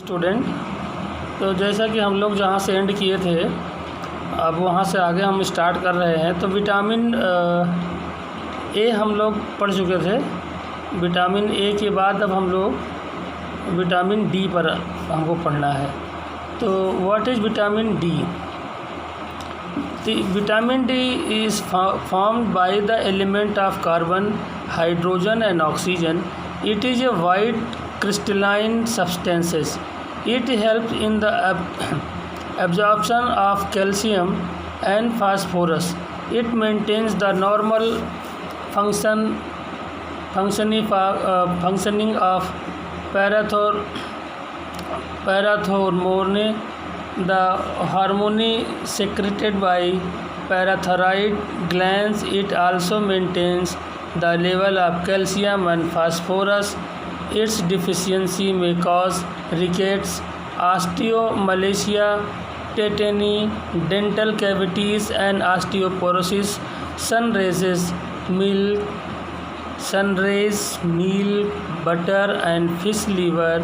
Student. तो जैसा कि हम लोग जहाँ से एंड किए थे अब वहाँ से आगे हम स्टार्ट कर रहे हैं। तो विटामिन ए हम लोग पढ़ चुके थे। विटामिन ए के बाद अब हम लोग विटामिन डी पर हमको पढ़ना है। तो what is vitamin D? Vitamin D is formed by the element of carbon, hydrogen and oxygen. It is a white crystalline substances. It helps in the absorption of calcium and phosphorus. It maintains the normal functioning of parathormone, the hormone secreted by parathyroid glands. It also maintains the level of calcium and phosphorus. Its deficiency may cause rickets, osteomalacia, tetany, dental cavities and osteoporosis. Sunrays, milk, butter and fish liver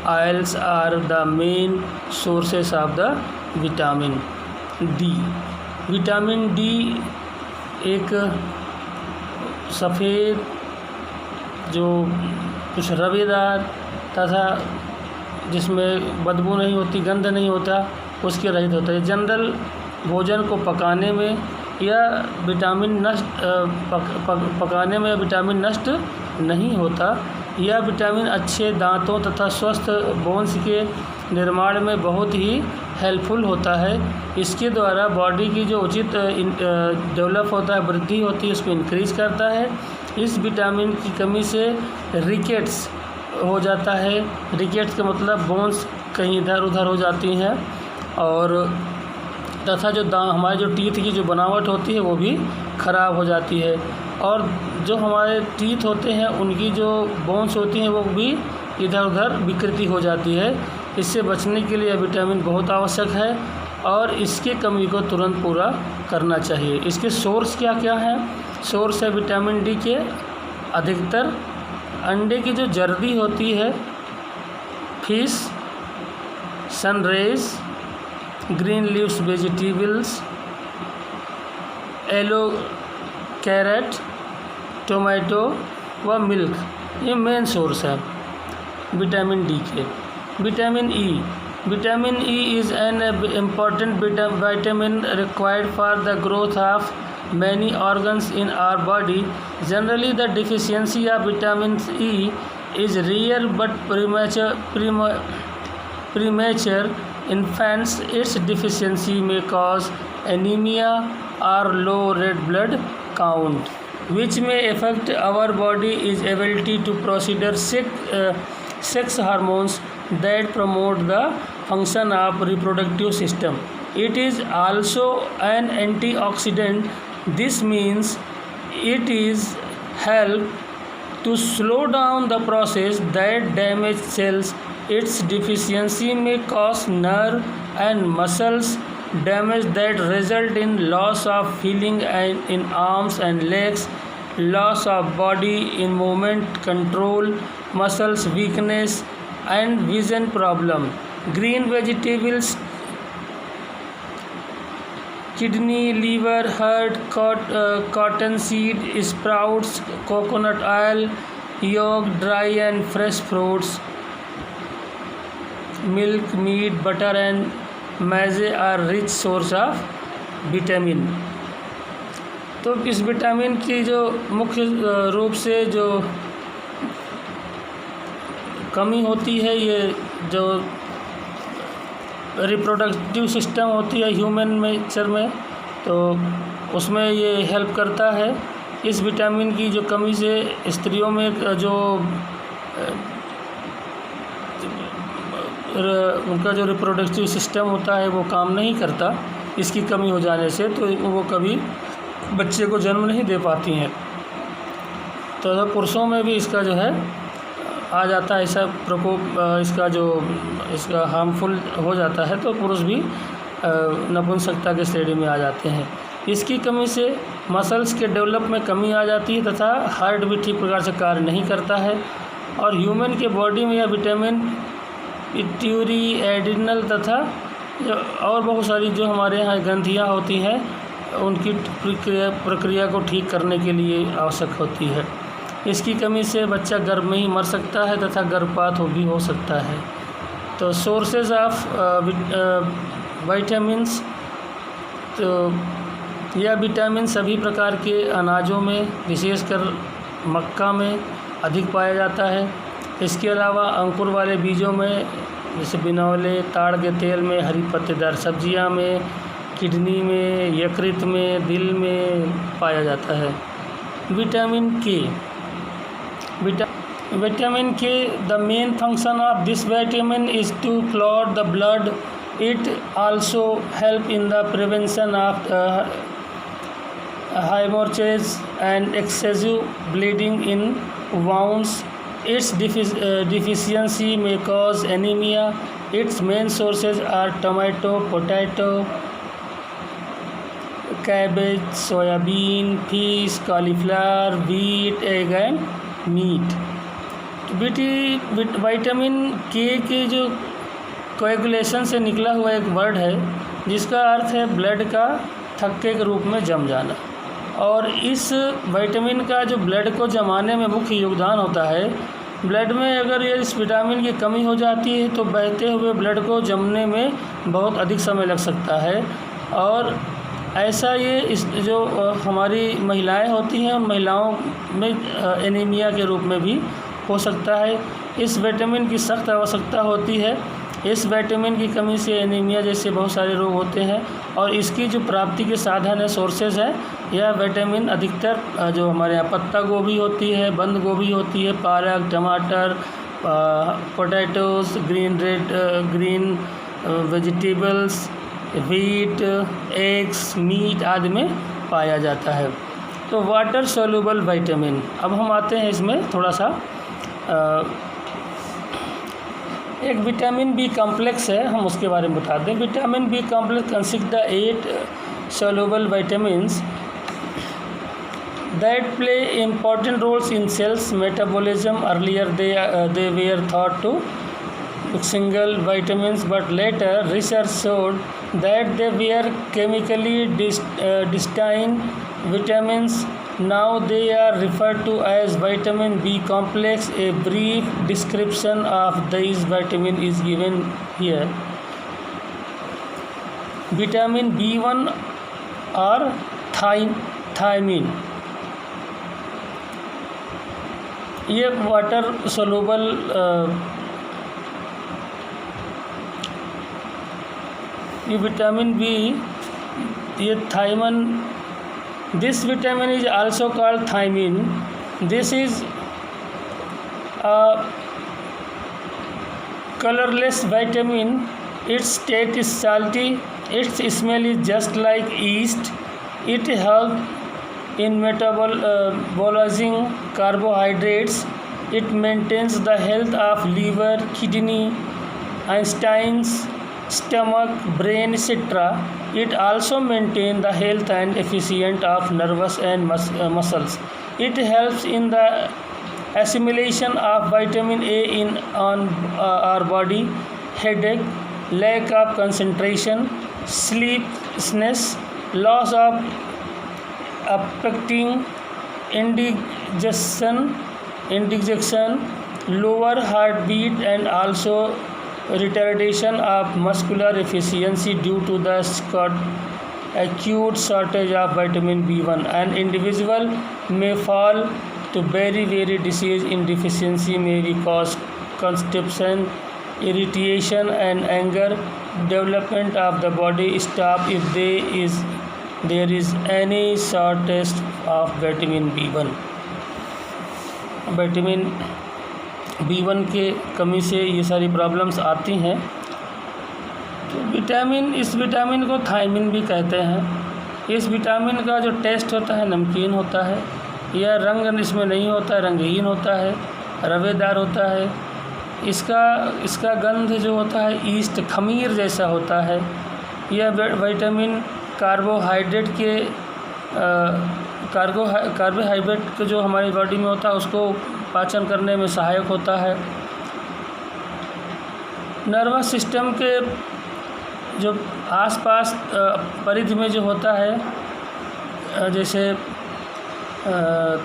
oils are the main sources of the vitamin D. Vitamin D एक सफ़ेद जो कुछ रवेदार तथा जिसमें बदबू नहीं होती, गंध नहीं होता, उसके रहित होता है। जनरल भोजन को पकाने में या विटामिन नष्ट पकाने में विटामिन नष्ट नहीं होता। यह विटामिन अच्छे दांतों तथा स्वस्थ बोन्स के निर्माण में बहुत ही हेल्पफुल होता है। इसके द्वारा बॉडी की जो उचित डेवलप होता है, वृद्धि होती है, उसको इंक्रीज करता है। इस विटामिन की कमी से रिकेट्स हो जाता है। रिकेट्स का मतलब बोन्स कहीं इधर उधर हो जाती हैं और तथा जो हमारे जो टीथ की जो बनावट होती है वो भी ख़राब हो जाती है और जो हमारे टीथ होते हैं उनकी जो बोन्स होती हैं वो भी इधर उधर विकृति हो जाती है। इससे बचने के लिए विटामिन बहुत आवश्यक है और इसकी कमी को तुरंत पूरा करना चाहिए। इसके सोर्स क्या क्या हैं? सोर्स है विटामिन डी के अधिकतर अंडे की जो जर्दी होती है, fish, sunrise, green leaves vegetables, yellow carrot, tomato व मिल्क, ये मेन सोर्स है विटामिन डी के। Vitamin E is an important vitamin required for the growth of many organs in our body. Generally, the deficiency of vitamin E is rare but premature infants. Its deficiency may cause anemia or low red blood count, which may affect our body's ability to produce sex hormones that promote the function of reproductive system. It is also an antioxidant. This means it is help to slow down the process that damage cells. Its deficiency may cause nerve and muscles damage that result in loss of feeling in arms and legs, loss of body in movement control, muscles weakness and vision problem. Green vegetables, kidney, liver, heart, cottonseed, sprouts, coconut oil, yolk, dry and fresh fruits, milk, meat, butter and maize are rich source of vitamin. तो इस vitamin की जो मुख्य रूप से जो कमी होती है, ये जो रिप्रोडक्टिव सिस्टम होती है ह्यूमन नेचर में, तो उसमें ये हेल्प करता है। इस विटामिन की जो कमी से स्त्रियों में जो उनका जो रिप्रोडक्टिव सिस्टम होता है वो काम नहीं करता इसकी कमी हो जाने से, तो वो कभी बच्चे को जन्म नहीं दे पाती हैं। तो पुरुषों में भी इसका जो है आ जाता है ऐसा प्रकोप, इसका हार्मफुल हो जाता है, तो पुरुष भी नपुंसकता के श्रेणी में आ जाते हैं। इसकी कमी से मसल्स के डेवलप में कमी आ जाती है तथा हार्ट भी ठीक प्रकार से कार्य नहीं करता है और ह्यूमन के बॉडी में यह विटामिन पिट्यूरी, एड्रिनल तथा और बहुत सारी जो हमारे यहाँ ग्रंथियाँ होती हैं उनकी प्रक्रिया को ठीक करने के लिए आवश्यक होती है। इसकी कमी से बच्चा गर्भ में ही मर सकता है तथा गर्भपात भी हो सकता है। तो सोर्सेज ऑफ विटामिन्स, तो यह विटामिन सभी प्रकार के अनाजों में विशेषकर मक्का में अधिक पाया जाता है। इसके अलावा अंकुर वाले बीजों में जैसे बिनौले, ताड़ के तेल में, हरी पत्तेदार सब्जियां में, किडनी में, यकृत में, दिल में पाया जाता है। Vitamin K, vitamin K the main function of this vitamin is to clot the blood. It also help in the prevention of hemorrhage and excessive bleeding in wounds. Its deficiency may cause anemia. Its main sources are tomato, potato, cabbage, soybean, fish, cauliflower, wheat, egg and meat. Vitamin के जो coagulation से निकला हुआ एक word है जिसका अर्थ है blood का थक्के के रूप में जम जाना। और इस विटामिन का जो ब्लड को जमाने में मुख्य योगदान होता है, ब्लड में अगर ये इस विटामिन की कमी हो जाती है तो बहते हुए ब्लड को जमने में बहुत अधिक समय लग सकता है। और ऐसा ये इस जो हमारी महिलाएं होती हैं उन महिलाओं में एनीमिया के रूप में भी हो सकता है। इस विटामिन की सख्त आवश्यकता होती है। इस विटामिन की कमी से एनीमिया जैसे बहुत सारे रोग होते हैं। और इसकी जो प्राप्ति के साधन है, सोर्सेज है, यह विटामिन अधिकतर जो हमारे यहाँ पत्ता गोभी होती है, बंद गोभी होती है, पालक, टमाटर, potatoes, green vegetables, wheat, eggs, meat आदि में पाया जाता है। तो वाटर सोल्यूबल विटामिन, अब हम आते हैं इसमें थोड़ा सा एक विटामिन बी कॉम्प्लेक्स है, हम उसके बारे में बता दें। Vitamin B complex consist the 8 soluble vitamins that play important roles in cells metabolism. Earlier they were thought to single vitamins, but later research showed that they were chemically distinct vitamins. Now they are referred to as vitamin B complex. A brief description of these vitamins is given here. Vitamin B1 or thiamine, ये water soluble ये vitamin B, ये थाइमन, this vitamin is also called thiamine. This is a colorless vitamin. Its taste is salty. Its smell is just like yeast. It helps in metabolizing carbohydrates. It maintains the health of liver, kidney, intestines, stomach, brain, etc. It also maintains the health and efficiency of nerves and muscles. It helps in the assimilation of vitamin A in our body. Headache, lack of concentration, sleeplessness, loss of appetite, indigestion, lower heartbeat, and also retardation of muscular efficiency due to the acute shortage of vitamin B1. An individual may fall to very disease in deficiency may cause constipation, irritation and anger. Development of the body stop if there is any shortage of vitamin B1. Vitamin B1 के कमी से ये सारी problems आती हैं। तो इस vitamin को थायमिन भी कहते हैं। इस विटामिन का जो टेस्ट होता है नमकीन होता है, यह रंग इसमें नहीं होता है, रंगहीन होता है, रवेदार होता है। इसका गंध जो होता है ईस्ट, खमीर जैसा होता है। यह विटामिन कार्बोहाइड्रेट के जो हमारी बॉडी में होता है उसको पाचन करने में सहायक होता है। नर्वस सिस्टम के जो आसपास परिधि में जो होता है, जैसे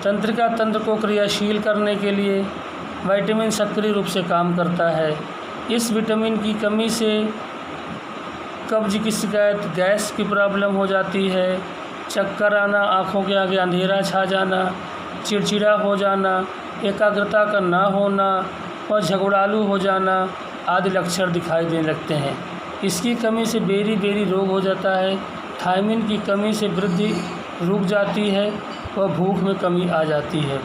तंत्रिका तंत्र को क्रियाशील करने के लिए विटामिन सक्रिय रूप से काम करता है। इस विटामिन की कमी से कब्ज की शिकायत, गैस की प्रॉब्लम हो जाती है, चक्कर आना, आँखों के आगे अंधेरा छा जाना, चिड़चिड़ा हो जाना, एकाग्रता का ना होना और झगड़ालू हो जाना आदि लक्षण दिखाई देने लगते हैं। इसकी कमी से बेरी रोग हो जाता है। थायमिन की कमी से वृद्धि रुक जाती है व भूख में कमी आ जाती है।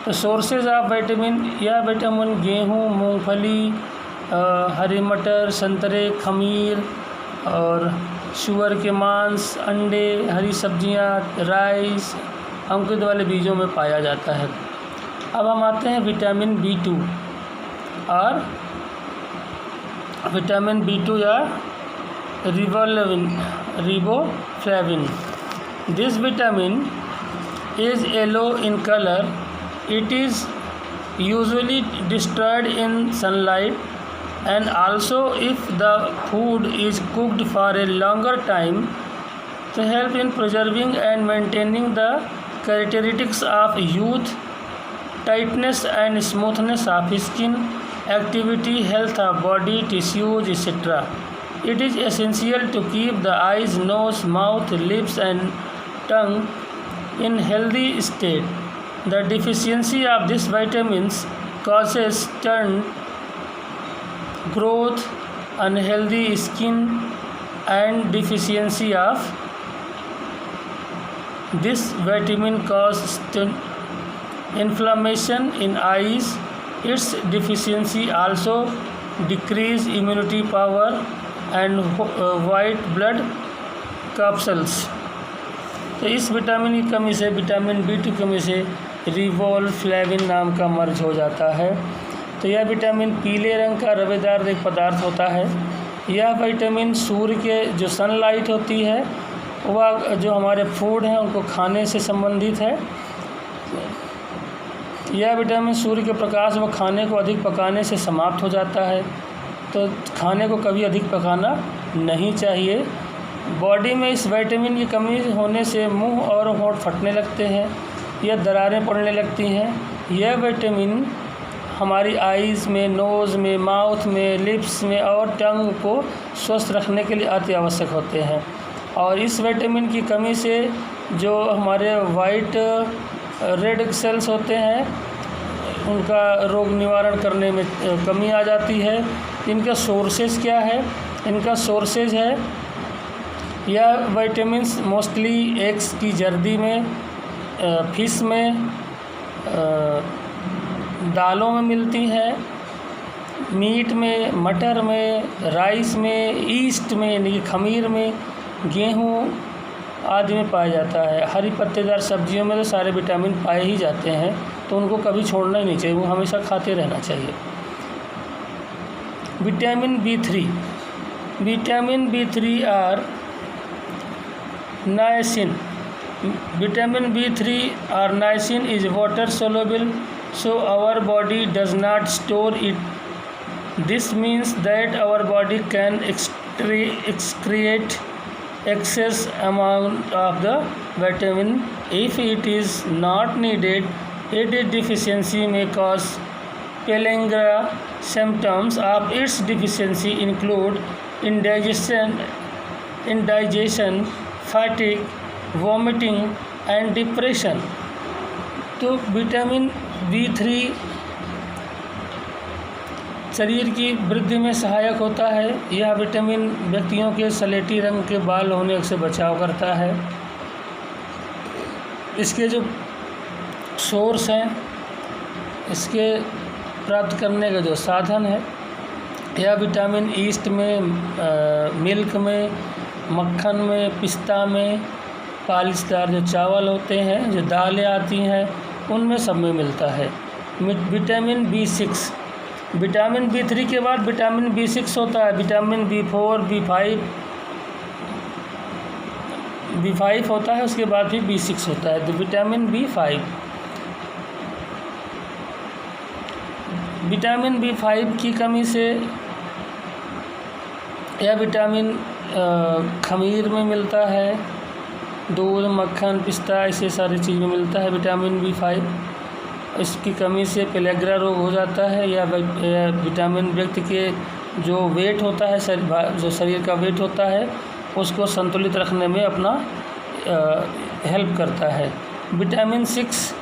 तो सोर्सेज ऑफ विटामिन, यह विटामिन गेहूँ, मूंगफली, हरे मटर, संतरे, खमीर और सूअर के मांस, अंडे, हरी सब्जियां, राइस, अंकुरित वाले बीजों में पाया जाता है। अब हम आते हैं विटामिन B2 और विटामिन B2 या riboflavin. This vitamin is yellow in color. It is usually destroyed in sunlight, and also if the food is cooked for a longer time to help in preserving and maintaining the characteristics of youth, tightness and smoothness of skin, activity, health of body tissues, etc. It is essential to keep the eyes, nose, mouth, lips and tongue in healthy state. The deficiency of these vitamins causes stunt growth, unhealthy skin, and deficiency of this vitamin causes inflammation in eyes. Its deficiency also decrease immunity power and white blood corpuscles. तो इस vitamin की कमी से, vitamin B2 की कमी से riboflavin नाम का मर्ज हो जाता है। तो यह विटामिन पीले रंग का रवेदार एक पदार्थ होता है। यह विटामिन सूर्य के जो सनलाइट होती है वह जो हमारे फूड हैं उनको खाने से संबंधित है। यह विटामिन सूर्य के प्रकाश व खाने को अधिक पकाने से समाप्त हो जाता है। तो खाने को कभी अधिक पकाना नहीं चाहिए। बॉडी में इस विटामिन की कमी होने से मुंह और होंठ फटने लगते हैं या दरारें पड़ने लगती हैं। यह विटामिन हमारी आइज़ में, नोज़ में, माउथ में, लिप्स में और टंग को स्वस्थ रखने के लिए अति आवश्यक होते हैं। और इस विटामिन की कमी से जो हमारे वाइट रेड सेल्स होते हैं उनका रोग निवारण करने में कमी आ जाती है। इनका सोर्सेज क्या है? इनका सोर्सेज है, यह विटामिन्स मोस्टली एग्स की जर्दी में, फिश में, दालों में मिलती हैं, मीट में, मटर में, राइस में, ईस्ट में यानी कि खमीर में, गेहूँ आदि में पाया जाता है। हरी पत्तेदार सब्जियों में तो सारे विटामिन पाए ही जाते हैं, तो उनको कभी छोड़ना ही नहीं चाहिए, वो हमेशा खाते रहना चाहिए। विटामिन B3, विटामिन B3 और niacin. Vitamin B3 or niacin is water soluble, so our body does not store it. This means that our body can excrete excess amount of the vitamin if it is not needed. Its deficiency may cause pellagra. Symptoms of its deficiency include indigestion, फैटिक, vomiting and depression. तो vitamin B3 शरीर की वृद्धि में सहायक होता है। यह vitamin व्यक्तियों के सलेटी रंग के बाल होने से बचाव करता है। इसके जो सोर्स हैं, इसके प्राप्त करने का जो साधन है, यह विटामिन ईस्ट में, मिल्क में, मक्खन में, पिस्ता में, पालिशदार जो चावल होते हैं, जो दालें आती हैं, उनमें सब में मिलता है। विटामिन B6, विटामिन B3 के बाद विटामिन B6 होता है। विटामिन B4, B5 होता है, उसके बाद भी B6 होता है। तो विटामिन B5, विटामिन B5 की कमी से यह विटामिन खमीर में मिलता है, दूध, मक्खन, पिस्ता, ऐसे सारी चीज़ में मिलता है। विटामिन B5, इसकी कमी से पेलेग्रा रोग हो जाता है। यह विटामिन व्यक्ति के जो वेट होता है, जो शरीर का वेट होता है, उसको संतुलित रखने में अपना हेल्प करता है। विटामिन 6,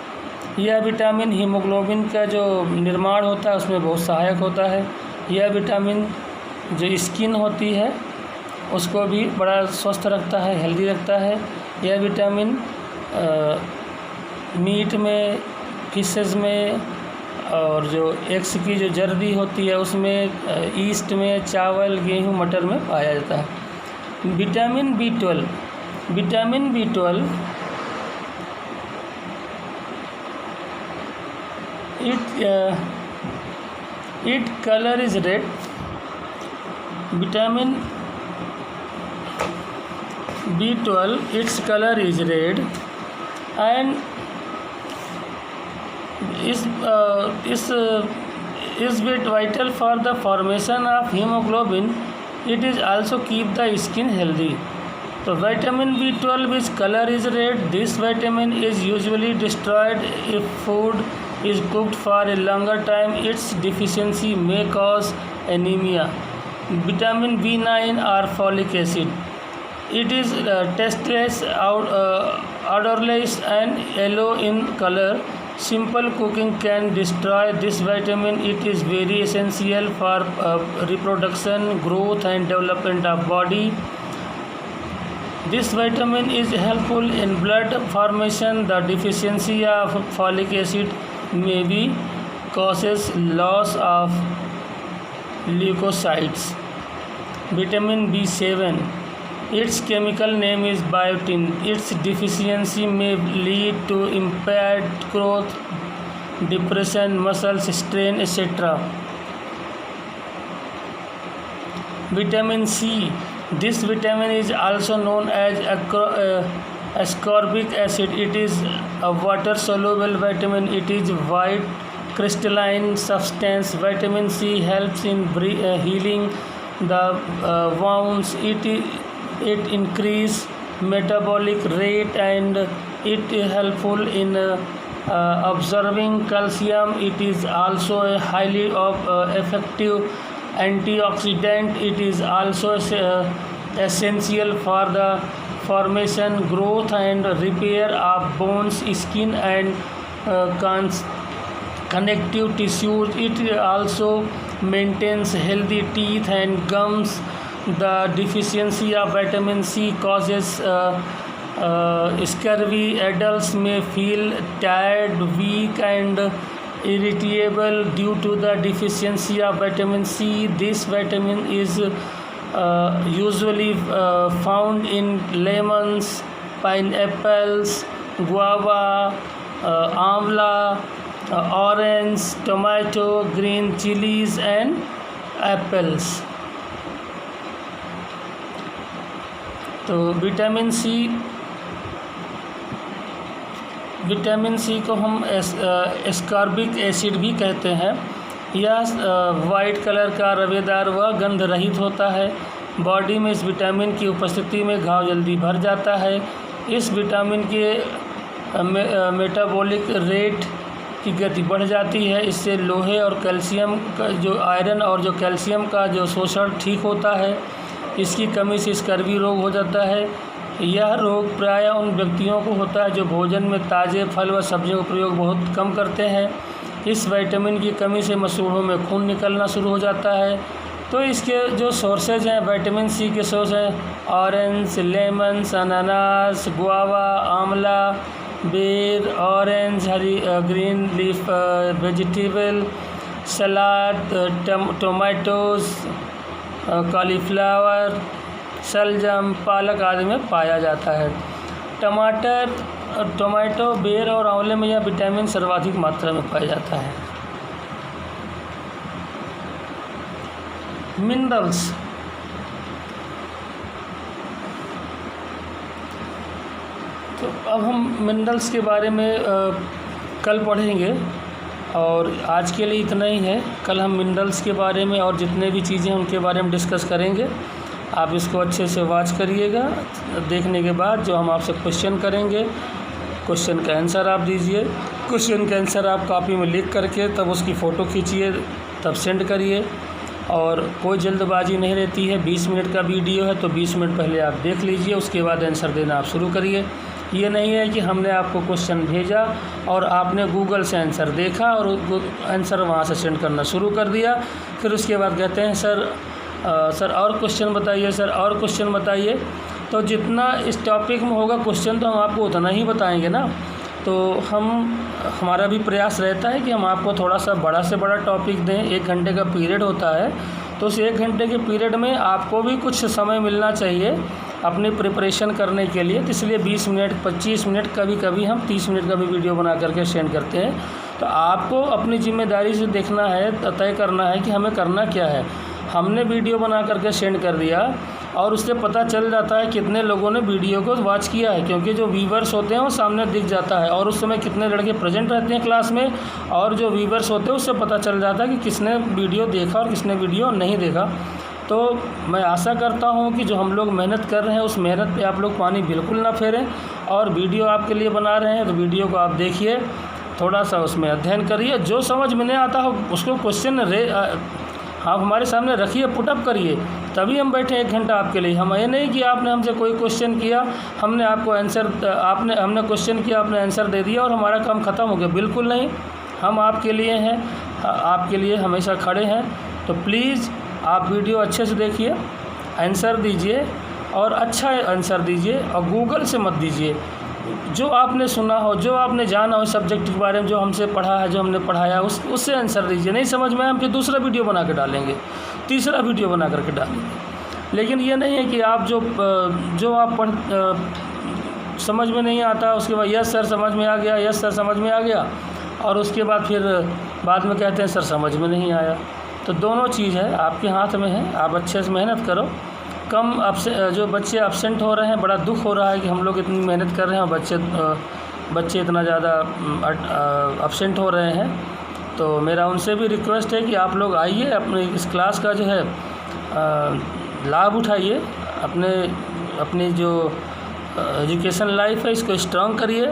यह विटामिन हीमोग्लोबिन का जो निर्माण होता है उसमें बहुत सहायक होता है। यह विटामिन जो स्किन होती है उसको भी बड़ा स्वस्थ रखता है, हेल्दी रखता है। यह विटामिन मीट में, फिशेस में, और जो एग्स की जो जर्दी होती है उसमें, ईस्ट में, चावल, गेहूँ, मटर में पाया जाता है। Vitamin B12, its color is red. Vitamin B12, its color is red, and is vital for the formation of hemoglobin. It is also keep the skin healthy. So vitamin B12, which color is red, this vitamin is usually destroyed if food is cooked for a longer time. Its deficiency may cause anemia. Vitamin B9 or folic acid. It is tasteless, odorless, and yellow in color. Simple cooking can destroy this vitamin. It is very essential for reproduction, growth, and development of body. This vitamin is helpful in blood formation. The deficiency of folic acid maybe causes loss of leukocytes. Vitamin B7, its chemical name is biotin. Its deficiency may lead to impaired growth, depression, muscle strain, etc. Vitamin C, this vitamin is also known as ascorbic acid. It is a water-soluble vitamin. It is white crystalline substance. Vitamin C helps in healing the wounds. It increase metabolic rate, and it is helpful in absorbing calcium. It is also a highly effective antioxidant. It is also essential for the formation, growth, and repair of bones, skin, and connective tissues. It also maintains healthy teeth and gums. The deficiency of vitamin C causes scurvy. Adults may feel tired, weak, and irritable due to the deficiency of vitamin C. This vitamin is usually found in lemons, pineapples, guava, amla, orange, tomato, green chilies, and apples. तो vitamin C को हम ascorbic acid भी कहते हैं। यह white colour का, रवेदार व गंध रहित होता है। बॉडी में इस विटामिन की उपस्थिति में घाव जल्दी भर जाता है। इस विटामिन के मेटाबॉलिक रेट की गति बढ़ जाती है। इससे लोहे और कैल्शियम का जो आयरन और जो कैल्शियम का जो शोषण ठीक होता है। इसकी कमी से स्कर्वी रोग हो जाता है। यह रोग प्रायः उन व्यक्तियों को होता है जो भोजन में ताज़े फल व सब्जियों का प्रयोग बहुत कम करते हैं। इस विटामिन की कमी से मसूड़ों में खून निकलना शुरू हो जाता है। तो इसके जो सोर्सेज हैं विटामिन सी के सोर्स हैं ऑरेंज, लेमन्स, अनानास, गुआवा, आंवला, बेर, ऑरेंज, ग्रीन लीफ वेजिटेबल, सलाद, टोमेटोज़, कॉलीफ्लावर, शलजम, पालक आदि में पाया जाता है। टमाटो, बेर और आंवले में यह विटामिन सर्वाधिक मात्रा में पाया जाता है। मिनरल्स, तो अब हम मिनरल्स के बारे में कल पढ़ेंगे और आज के लिए इतना ही है। कल हम मिनरल्स के बारे में और जितने भी चीज़ें हैं उनके बारे में डिस्कस करेंगे। आप इसको अच्छे से वॉच करिएगा। देखने के बाद जो हम आपसे क्वेश्चन करेंगे, क्वेश्चन का आंसर आप दीजिए। क्वेश्चन का आंसर आप कॉपी में लिख करके तब उसकी फ़ोटो खींचिए, तब सेंड करिए। और कोई जल्दबाजी नहीं रहती है। 20 मिनट का वीडियो है तो 20 मिनट पहले आप देख लीजिए, उसके बाद आंसर देना आप शुरू करिए। ये नहीं है कि हमने आपको क्वेश्चन भेजा और आपने गूगल से आंसर देखा और आंसर वहाँ से सेंड करना शुरू कर दिया, फिर उसके बाद कहते हैं सर और क्वेश्चन बताइए, सर और क्वेश्चन बताइए। तो जितना इस टॉपिक में होगा क्वेश्चन तो हम आपको उतना ही बताएंगे ना। तो हमारा भी प्रयास रहता है कि हम आपको थोड़ा सा बड़ा से बड़ा टॉपिक दें। 1 घंटे का पीरियड होता है तो उस 1 घंटे के पीरियड में आपको भी कुछ समय मिलना चाहिए अपनी प्रिपरेशन करने के लिए। तो इसलिए 20 मिनट, 25 मिनट, कभी कभी हम 30 मिनट का भी वीडियो बना करके सेंड करते हैं। तो आपको अपनी जिम्मेदारी से देखना है, तय करना है कि हमें करना क्या है। हमने वीडियो बना करके सेंड कर दिया और उससे पता चल जाता है कितने लोगों ने वीडियो को वॉच किया है, क्योंकि जो व्यूवर्स होते हैं वो सामने दिख जाता है और उस समय कितने लड़के प्रेजेंट रहते हैं क्लास में, और जो व्यूवर्स होते हैं उससे पता चल जाता है कि किसने वीडियो देखा और किसने वीडियो नहीं देखा। तो मैं आशा करता हूं कि जो हम लोग मेहनत कर रहे हैं उस मेहनत पे आप लोग पानी बिल्कुल ना फेरें, और वीडियो आपके लिए बना रहे हैं तो वीडियो को आप देखिए, थोड़ा सा उसमें अध्ययन करिए। जो समझ में नहीं आता हो उसको क्वेश्चन आप हमारे सामने रखिए, पुटअप करिए, तभी हम बैठे 1 घंटा आपके लिए। हम ये नहीं कि आपने हमसे कोई क्वेश्चन किया, हमने आपको आंसर हमने क्वेश्चन किया, आपने आंसर दे दिया और हमारा काम ख़त्म हो गया। बिल्कुल नहीं, हम आपके लिए हैं, आपके लिए हमेशा खड़े हैं। तो प्लीज़ आप वीडियो अच्छे से देखिए, आंसर दीजिए और अच्छा आंसर दीजिए, और गूगल से मत दीजिए। जो आपने सुना हो, जो आपने जाना हो सब्जेक्ट के बारे में, जो हमसे पढ़ा है, जो हमने पढ़ाया उससे आंसर दीजिए। नहीं समझ में आए हम फिर दूसरा वीडियो बना के डालेंगे, तीसरा वीडियो बना करके डालेंगे। लेकिन ये नहीं है कि आप जो आप समझ में नहीं आता उसके बाद यस सर समझ में आ गया, यस सर समझ में आ गया, और उसके बाद फिर बाद में कहते हैं सर समझ में नहीं आया। तो दोनों चीज़ है, आपके हाथ में है। आप अच्छे से मेहनत करो। जो बच्चे एब्सेंट हो रहे हैं, बड़ा दुख हो रहा है कि हम लोग इतनी मेहनत कर रहे हैं और बच्चे इतना ज़्यादा एब्सेंट हो रहे हैं। तो मेरा उनसे भी रिक्वेस्ट है कि आप लोग आइए, अपने इस क्लास का जो है लाभ उठाइए, अपनी जो एजुकेशन लाइफ है इसको स्ट्रॉन्ग करिए।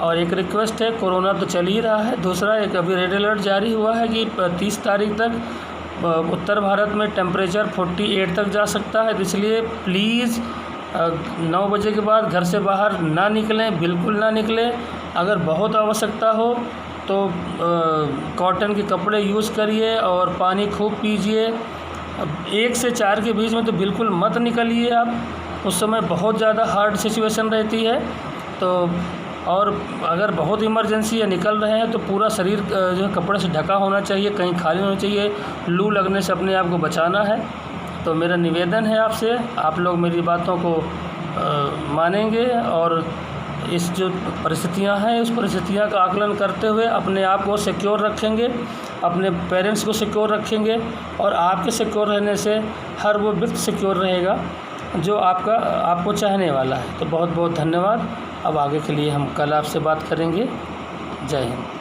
और एक रिक्वेस्ट है, कोरोना तो चल ही रहा है, दूसरा एक अभी रेड अलर्ट जारी हुआ है कि 30 तारीख तक उत्तर भारत में टेम्परेचर 48 तक जा सकता है। तो इसलिए प्लीज़ 9 बजे के बाद घर से बाहर ना निकलें, बिल्कुल ना निकलें। अगर बहुत आवश्यकता हो तो कॉटन के कपड़े यूज़ करिए और पानी खूब पीजिए। 1 से 4 के बीच में तो बिल्कुल मत निकलिए आप, उस समय बहुत ज़्यादा हार्ड सिचुएशन रहती है। तो और अगर बहुत इमरजेंसी है, निकल रहे हैं, तो पूरा शरीर जो है कपड़े से ढका होना चाहिए, कहीं खाली होना चाहिए। लू लगने से अपने आप को बचाना है। तो मेरा निवेदन है आपसे, आप लोग मेरी बातों को मानेंगे और इस जो परिस्थितियां हैं उस परिस्थितियां का आकलन करते हुए अपने आप को सिक्योर रखेंगे, अपने पेरेंट्स को सिक्योर रखेंगे, और आपके सिक्योर रहने से हर वो व्यक्ति सिक्योर रहेगा जो आपको चाहने वाला है। तो बहुत बहुत धन्यवाद। अब आगे के लिए हम कल आपसे बात करेंगे। जय हिंद।